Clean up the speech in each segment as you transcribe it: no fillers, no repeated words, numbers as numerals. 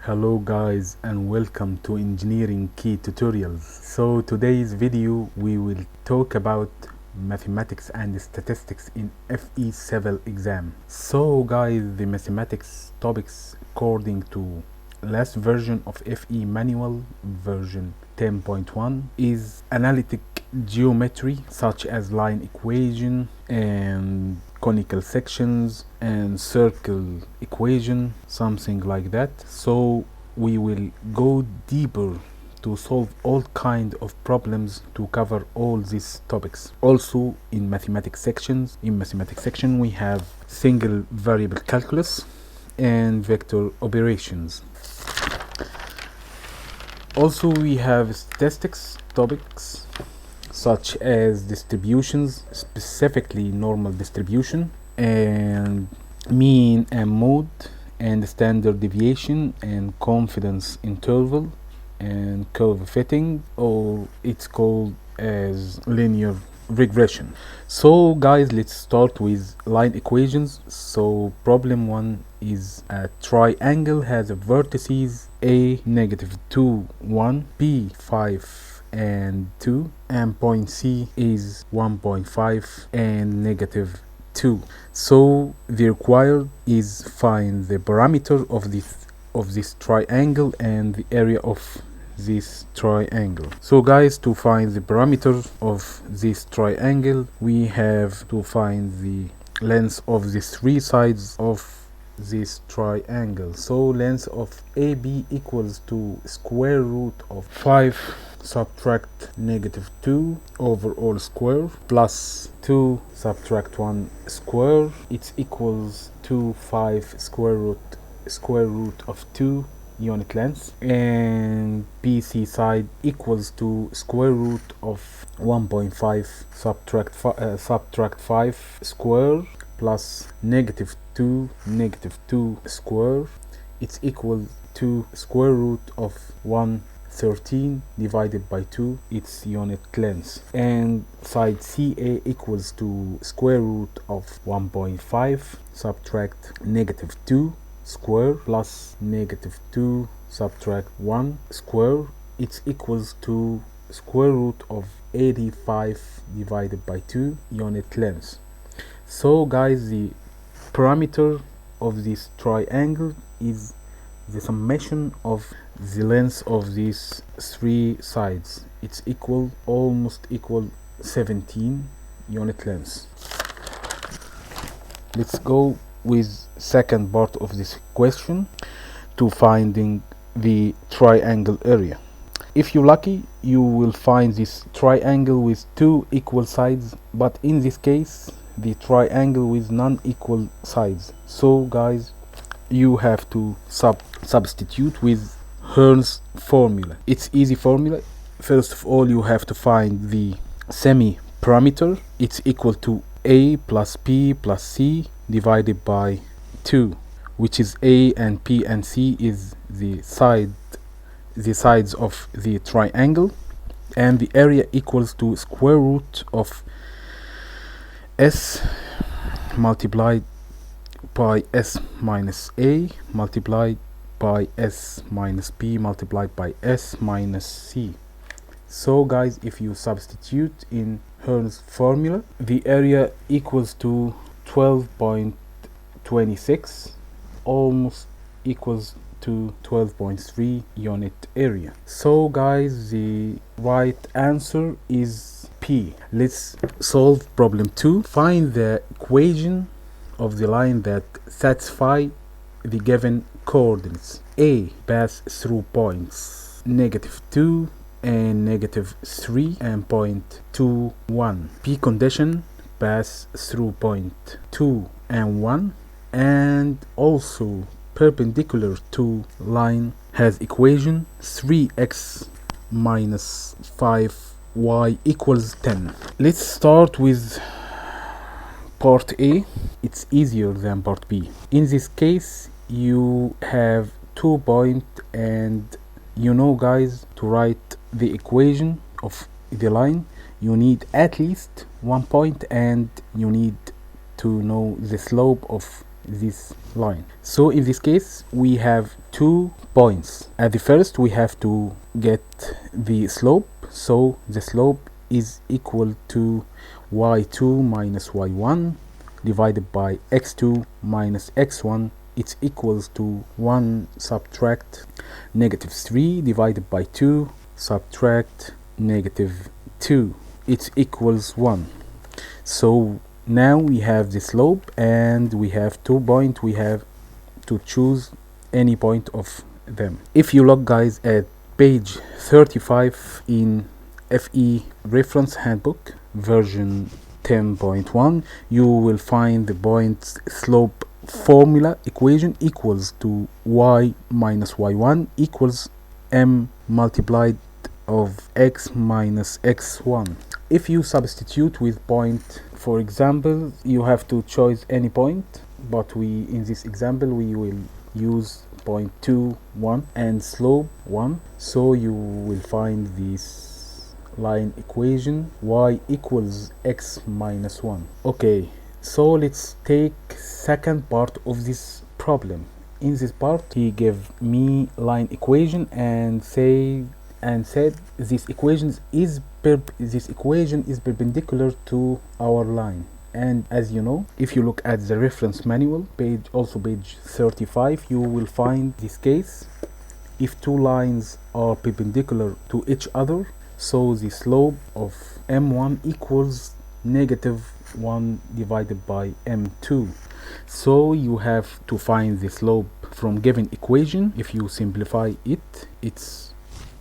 Hello guys and welcome to Engineering Key Tutorials. So today's video we will talk about mathematics and statistics in FE Civil exam. So guys, the mathematics topics according to last version of FE manual version 10.1 is analytic geometry such as line equation and conical sections and circle equation, something like that. So we will go deeper to solve all kind of problems to cover all these topics. Also in mathematics section we have single variable calculus and vector operations. Also we have statistics topics such as distributions, specifically normal distribution and mean and mode and standard deviation and confidence interval and curve fitting, or it's called as linear regression. So guys, let's start with line equations. So problem 1 is a triangle has a vertices a -2 1 b 5 and 2 and point C is 1.5 and -2. So the required is find the parameter of this triangle and the area of this triangle. So guys, to find the parameter of this triangle we have to find the length of the three sides of this triangle. So length of AB equals to square root of 5 subtract -2 over all square plus 2 subtract 1 square, it equals to 5 square root of 2 unit length, and BC side equals to square root of 1.5 subtract 5 square plus -2 square, it's equal to square root of 113 divided by 2, its unit length, and side CA equals to square root of 1.5 subtract -2 square plus -2 subtract 1 square, it equals to square root of 85 divided by 2 unit length. So guys, the parameter of this triangle is the summation of the length of these three sides. It's almost equal 17 unit lengths. Let's go with second part of this question to finding the triangle area. If you're lucky, you will find this triangle with two equal sides, but in this case the triangle with non-equal sides. So guys, you have to substitute with Hearn's formula. It's easy formula. First of all, you have to find the semi parameter. It's equal to a plus b plus c divided by 2, which is a and p and c is the sides of the triangle, and the area equals to square root of s multiplied by s minus a multiplied by s minus b multiplied by s minus c. So guys, if you substitute in Hearn's formula, the area equals to 12.26, almost equals to 12.3 unit area. So guys, the right answer is P. Let's solve problem 2. Find the equation of the line that satisfy the given coordinates. A pass through points -2 and -3 and point 2 1. B condition pass through point 2 and 1, and also perpendicular to line has equation 3x minus 5y equals 10. Let's start with part A. It's easier than part B. In this case you have 2 points, and you know guys, to write the equation of the line you need at least 1 point, and you need to know the slope of this line. So in this case we have 2 points. At the first we have to get the slope, so the slope is equal to y2 minus y1 divided by x2 minus x1. It's equals to 1 subtract -3 divided by 2 subtract -2. It equals 1. So now we have the slope and we have 2 points. We have to choose any point of them. If you look guys at page 35 in FE reference handbook version 10.1, you will find the point slope formula equation equals to y minus y1 equals m multiplied of x minus x1. If you substitute with point, for example, you have to choose any point, but in this example we will use point 2, 1 and slope 1. So you will find this line equation y equals x minus 1. Okay, so let's take second part of this problem. In this part he gave me line equation and said this equation is perpendicular to our line. And as you know, if you look at the reference manual page 35, you will find this case. If two lines are perpendicular to each other, so the slope of m1 equals -1 divided by m2. So you have to find the slope from given equation. If you simplify it, it's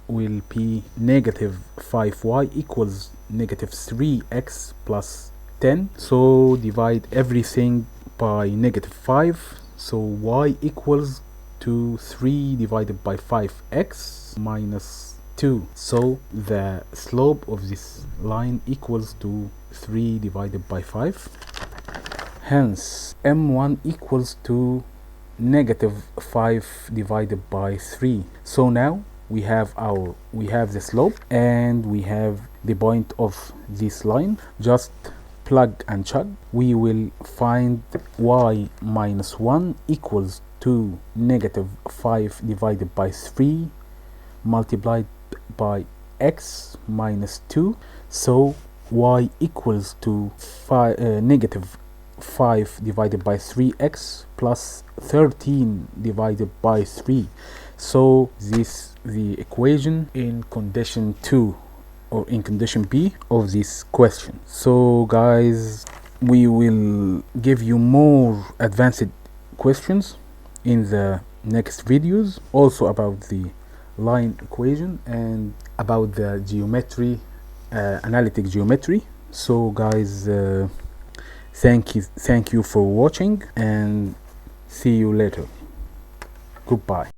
will be -5y equals -3x plus 10. So divide everything by -5. So y equals to 3 divided by 5x minus 2. So the slope of this line equals to 3 divided by 5. Hence m1 equals to -5 divided by 3. So now we have the slope and we have the point of this line. Just plug and chug. We will find y minus 1 equals to -5 divided by 3 multiplied by x minus 2. So y equals to -5 divided by 3x plus 13 divided by 3. So this the equation in condition 2 or in condition B of this question. So guys, we will give you more advanced questions in the next videos, also about the line equation and about the geometry, analytic geometry. So guys, thank you for watching and see you later. Goodbye.